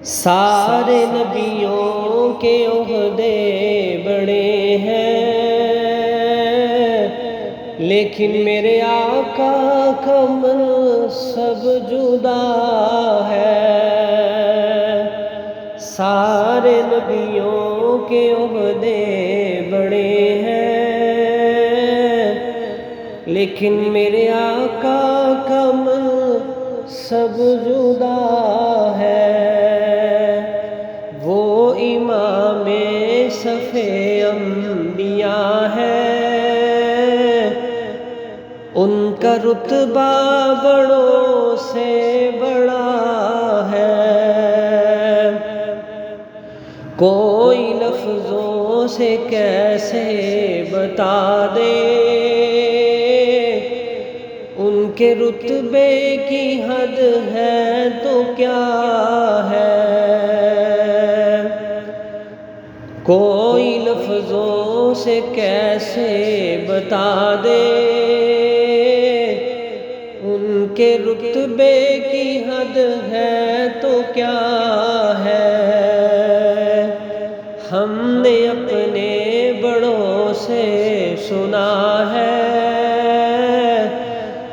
سارے نبیوں کے عہدے بڑے ہیں، لیکن میرے آقا کا منصب جدا ہے۔ سارے نبیوں کے عہدے بڑے ہیں، لیکن میرے آقا کا منصب جدا ہے۔ وہ امام صف انبیاء ہے، ان کا رتبہ بڑوں سے بڑا ہے۔ کوئی لفظوں سے کیسے بتا دے ان کے رتبے کی حد ہے تو کیا ہے۔ کوئی لفظوں سے کیسے بتا دے ان کے رتبے کی حد ہے تو کیا ہے۔ ہم نے اپنے بڑوں سے سنا ہے،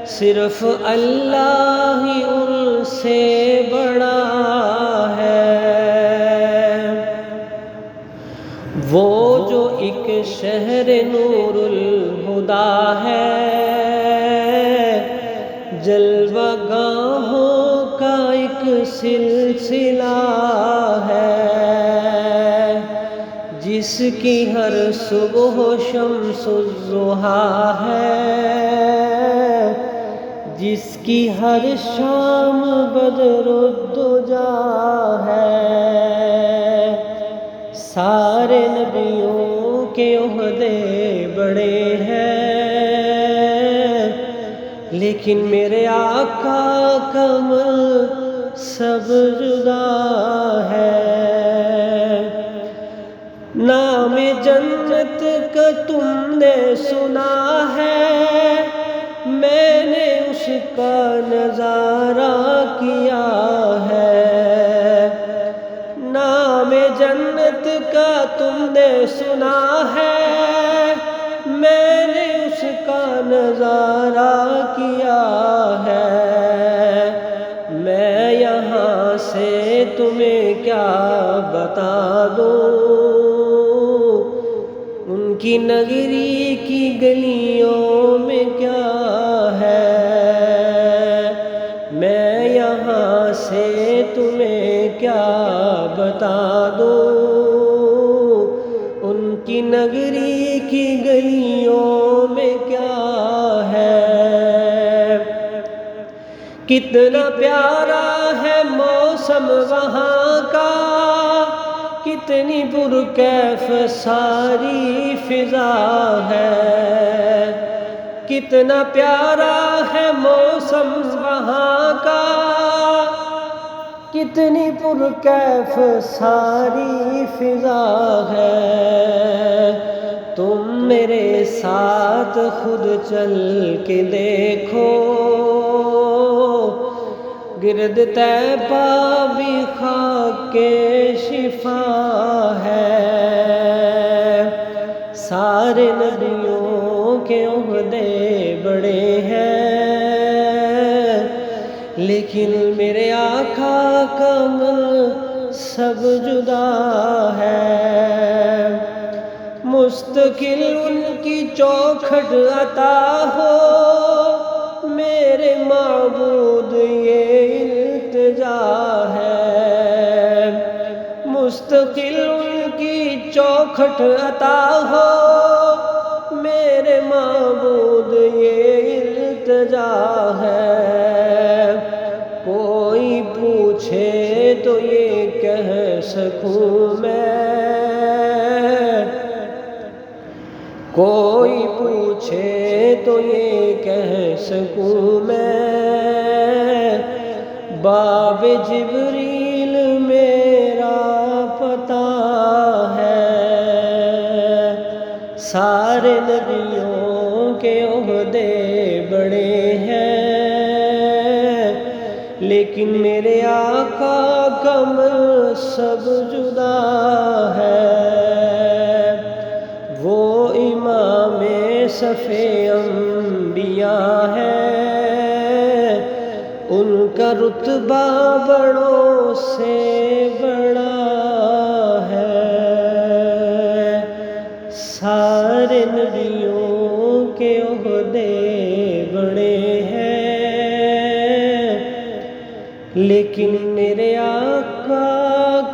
صرف اللہ ہی ان سے بڑا ہے۔ وہ جو ایک شہر نور الہدا ہے، جلوہ گاہوں کا ایک سلسلہ ہے، جس کی ہر صبح شمس الضحیٰ ہے، جس کی ہر شام بدر الدجا ہے۔ سارے نبیوں کے عہدے بڑے ہیں، لیکن میرے آقا کا منصب جدا ہے۔ نام جنت کا تم نے سنا ہے، میں نے اس کا نظارہ کیا ہے۔ نام جنت کا تم نے سنا ہے، میں نے اس کا نظارہ کیا ہے۔ میں یہاں سے تمہیں کیا بتا دوں، ان کی نگری کی گلیوں میں کیا ہے۔ میں یہاں سے تمہیں کیا بتا دوں، ان کی نگری کی گلیوں میں کیا ہے۔ کتنا پیارا ہے موسم وہاں کا، کتنی پرکیف ساری فضا ہے۔ کتنا پیارا ہے موسم وہاں کا، کتنی پرکیف ساری فضا ہے۔ تم میرے ساتھ خود چل کے دیکھو، گرد طیبہ بھی خاک کے شفا ہے۔ سارے نبیوں کے عہدے بڑے ہیں، لیکن میرے آقا کا منصب جدا ہے۔ مستقل ان کی چوکھٹ عطا ہو، میرے معبود یہ التجا ہے۔ مستقل ان کی چوکھٹ عطا ہو، میرے معبود یہ التجا ہے۔ کوئی پوچھے تو یہ کہہ سکوں میں، کوئی پوچھے تو یہ کہہ سکوں میں، باب جبریل میرا پتہ ہے۔ سارے نبیوں کے عہدے بڑے ہیں، لیکن میرے آقا کا سب جدا ہے، وہ امام صف انبیاء ہے، ان کا رتبہ بڑوں سے بڑا ہے، سارے نبیوں کے عہدے بڑے ہیں، لیکن میرے آقا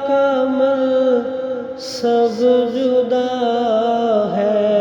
کا عمل سب جدا ہے۔